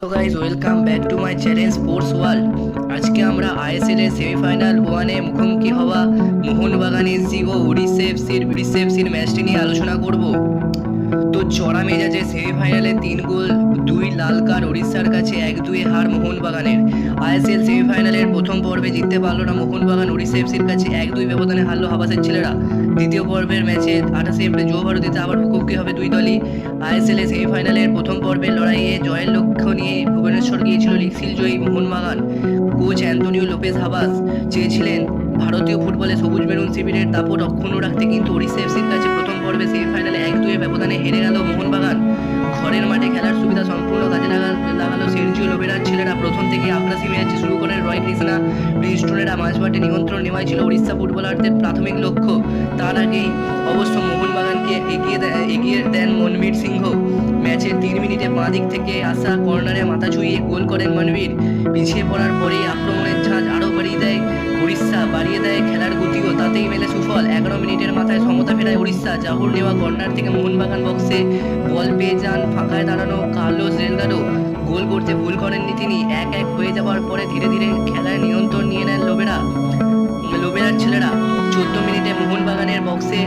তো guys welcome back to my channel sports world. আজকে আমরা আইএসএল এর সেমিফাইনাল ওয়ানে মুখোমুখি হওয়া মোহনবাগান এসজি ও উড়িষ্যা এফসির ম্যাচটি নিয়ে আলোচনা করব। তো চড়া মেজাজে সেমিফাইনালে 3 গোল 2 লাল কার্ড উড়িষ্যার কাছে 1-2 হার মোহনবাগানের। আইএসএল সেমিফাইনালের প্রথম পর্বে জিততে পারল না মোহনবাগান, উড়িষ্যা এফসির কাছে 1-2 ব্যবধানে হারলো হাবাসের ছেলেরা। দ্বিতীয় পর্বের ম্যাচে 28 এপ্রিল যুব ভারতীতে আবার মুখোমুখি হবে দুই দলই। আইএসএল এর সেমিফাইনালের প্রথম পর্বের লড়াইয়ে জয়ের লক্ষ্য নিয়ে ভুবনেশ্বর গিয়েছিল লিগশিল জয়ী Mohun Bagan. Coach Antonio Lopez Habas চেয়েছিলেন ভারতীয় ফুটবলে সবুজ মেরুন শিবিরের দাপট অক্ষুণ্ণ রাখতে, কিন্তু উড়িষ্যা এফসির কাছে প্রথম পর্বে সেমিফাইনালে 1-2 ব্যবধানে হেরে গেল মোহনবাগান। ঘরের মাঠে খেলার সুবিধা সম্পূর্ণ কাজে লাগালো সের্জিও লোবেরার ছেলেরা। প্রথম থেকে আগ্রাসী ম্যাচ শুরু করেন রয় কৃষ্ণা ব্রিজস্টোনেরা। মাঝমাঠে নিয়ন্ত্রণ নেওয়াই ছিল উড়িষ্যা ফুটবলারদের প্রাথমিক লক্ষ্য। তার আগেই অবশ্য মোহনবাগানকে এগিয়ে দেন মনবীর সিংহ। ম্যাচের 3 মিনিটে বাঁ দিক থেকে আসা কর্নারে মাথা ছুঁয়ে গোল করেন মনবীর। পিছিয়ে পড়ার পরেই আক্রমণের ঝাঁজ আরও বাড়িয়ে দেয় উড়িষ্যা, বাড়িয়ে দেয় খেলার গতিও, তাতেই মেলে সুফল। 11 মিনিটের মাথায় সমতা ফেরায় উড়িষ্যা। জাহুর নেওয়া কর্নার থেকে মোহনবাগান বক্সে বল পেয়ে যান ফাঁকায় দাঁড়ানো কার্লোস ডেলগাডো। গোল করতে ভুল করেননি তিনি। 1-1 হয়ে যাওয়ার পরে ধীরে ধীরে খেলার নিয়ন্ত্রণ নিয়ে নেন লোবেরার ছেলেরা। 14 মিনিটে মোহনবাগানের বক্সে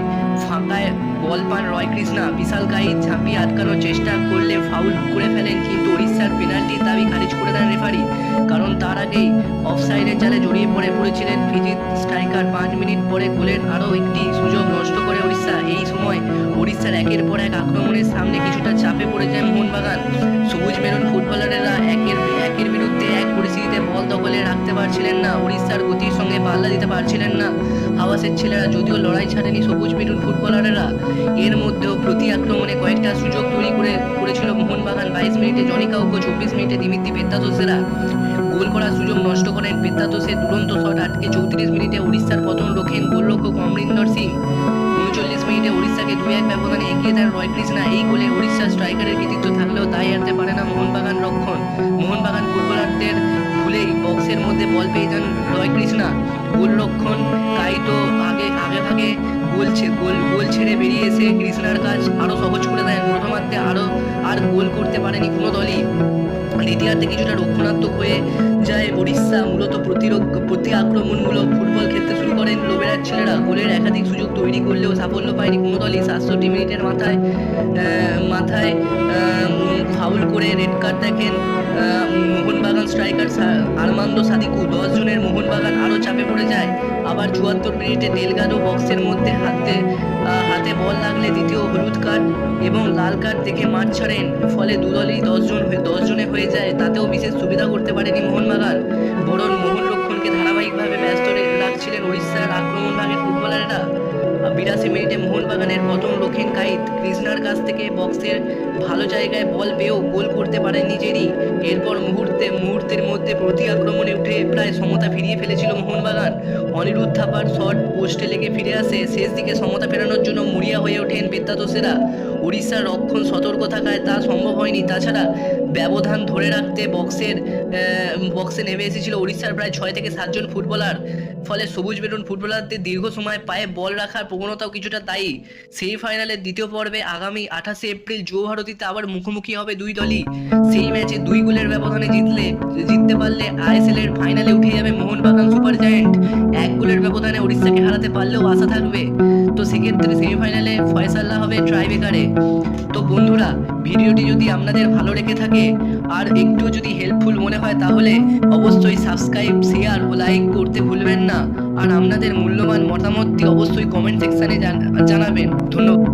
ফাঁকায় বল পান রয় কৃষ্ণা। বিশালকায়ী ঝাঁপিয়ে আটকানোর চেষ্টা করলে ফাউল করে ফেলেন, কিন্তু উড়িষ্যার পেনাল্টির দাবি খারিজ করে দেন রেফারি, কারণ তার আগেই অফসাইডের জালে জড়িয়ে পড়েছিলেন ফিজি স্ট্রাইকার। 5 মিনিট পরে গোলের আরও একটি সুযোগ নষ্ট করে উড়িষ্যা। এই সময় উড়িষ্যার একের পর এক আক্রমণের সামনে কিছুটা চাপে পড়ে যায় মোহনবাগান। সবুজ মেরুন ফুটবলারেরা একের বিরুদ্ধে এক পরিস্থিতিতে বল দখলে রাখতে পারছিলেন না, উড়িষ্যার গতির সঙ্গে পাল্লা দিতে পারছিলেন না হাওয়াসের ছেলেরা। যদিও লড়াই ছাড়েনি সবুজ মেরুন ফুটবলারেরা, এর মধ্যেও প্রতি আক্রমণে কয়েকটা সুযোগ তৈরি করেছিল মোহনবাগান। 22 মিনিটে জনি কাউকো, 24 মিনিটে দিমিত্রি পেত্তাতোসেরা গোল করার সুযোগ নষ্ট করেন। পেত্তাতোসের দুরন্ত শট আটকে 34 মিনিটে উড়িষ্যার পতন রোখেন গোলরক্ষক অমরিন্দর সিং। 39 মিনিটে উড়িষ্যাকে 2-1 ব্যবধানে এগিয়ে দেন রয় কৃষ্ণা। এই গোলে উড়িষ্যার স্ট্রাইকারের কৃতিত্ব থাকলেও তাই এড়াতে পারে না মোহনবাগান ফুটবলারদের ভুলেই বক্সের মধ্যে বল পেয়ে যান রয় কৃষ্ণা। গোলরক্ষণ কাইতো আগে ভাগে গোল ছেড়ে বেরিয়ে এসে কৃষ্ণার কাজ আরও সহজ করে দেন। প্রথমার্ধে আর গোল করতে পারেনি কোনো দলই। দ্বিতীয়ার্ধে কিছুটা রক্ষণাত্মক হয়ে যায় উড়িষ্যা। মূলত প্রতি আক্রমণমূলক ফুটবল খেলতে শুরু করেন লোবেরার ছেলেরা। গোলের একাধিক সুযোগ তৈরি করলেও সাফল্য পায়নি কোনো দলই। 67 মিনিটের মাথায় ফাউল করে রেড কার্ড দেখেন মোহনবাগান স্ট্রাইকার আরমান্দো সাদিকু। 10 জনের মোহনবাগান আরও চাপে পড়ে যায়। আবার 74 মিনিটে ডেলগাডো বক্সের মধ্যে হাতে বল লাগলে দ্বিতীয় হলুদ কার্ড এবং লাল কার্ড দেখে মাঠ ছাড়েন। ফলে দুদলই 10 জনে হয়ে যায়। তাতেও বিশেষ সুবিধা করতে পারেনি মোহনবাগান, বরং মোহনরক্ষণকে ধারাবাহিকভাবে ব্যস্ত রাখছিলেন উড়িষ্যার আক্রমণ ভাগের ফুটবলারেরা। 82 মিনিটে মোহনবাগানের পতন রোখেন কাইত। কৃষ্ণার কাছ থেকে বক্সের ভালো জায়গায় বল পেয়েও গোল করতে পারেন নিজেরই। এরপর মুহূর্তের মধ্যে প্রতি আক্রমণে উঠে প্রায় সমতা ফিরিয়ে ফেলেছিল মোহনবাগান। অনিরুদ্ধ থাপার শট পোস্টে লেগে ফিরে আসে। শেষ দিকে সমতা ফেরানোর জন্য মরিয়া হয়ে ওঠেন পেত্তাতোসেরা। উড়িষ্যার রক্ষণ সতর্ক থাকায় তা সম্ভব হয়নি। তাছাড়া ব্যবধান ধরে রাখতে বক্সে নেমে এসেছিল উড়িষ্যার প্রায় 6 থেকে 7 জন ফুটবলার। ফলে সবুজ মেরুন ফুটবলারদের দীর্ঘ সময় পায়ে বল রাখার প্রবণতাও কিছুটা দায়ী। সেমিফাইনালের দ্বিতীয় পর্বে আগামী 28 এপ্রিল যুব ভারতীতে আবার মুখোমুখি হবে দুই দলই। সেই ম্যাচে 2 গোলের ব্যবধানে জিততে পারলে আইএসএল এর ফাইনালে উঠে যাবে মোহনবাগান সুপার জায়ান্ট। 1 গোলের ব্যবধানে উড়িষ্যাকে হারাতে পারলেও আশা থাকবে। তো সেক্ষেত্রে সেমিফাইনালে ফয়সালা হবে ট্রাইব্রেকারে। তো বন্ধুরা, ভিডিওটি যদি আপনাদের ভালো লেগে থাকে আর একটু যদি হেল্পফুল মনে হয় তাহলে অবশ্যই সাবস্ক্রাইব, শেয়ার ও লাইক করতে ভুলবেন না। আর আপনাদের মূল্যবান মতামতটি অবশ্যই কমেন্ট সেকশনে জানাবেন। ধন্যবাদ।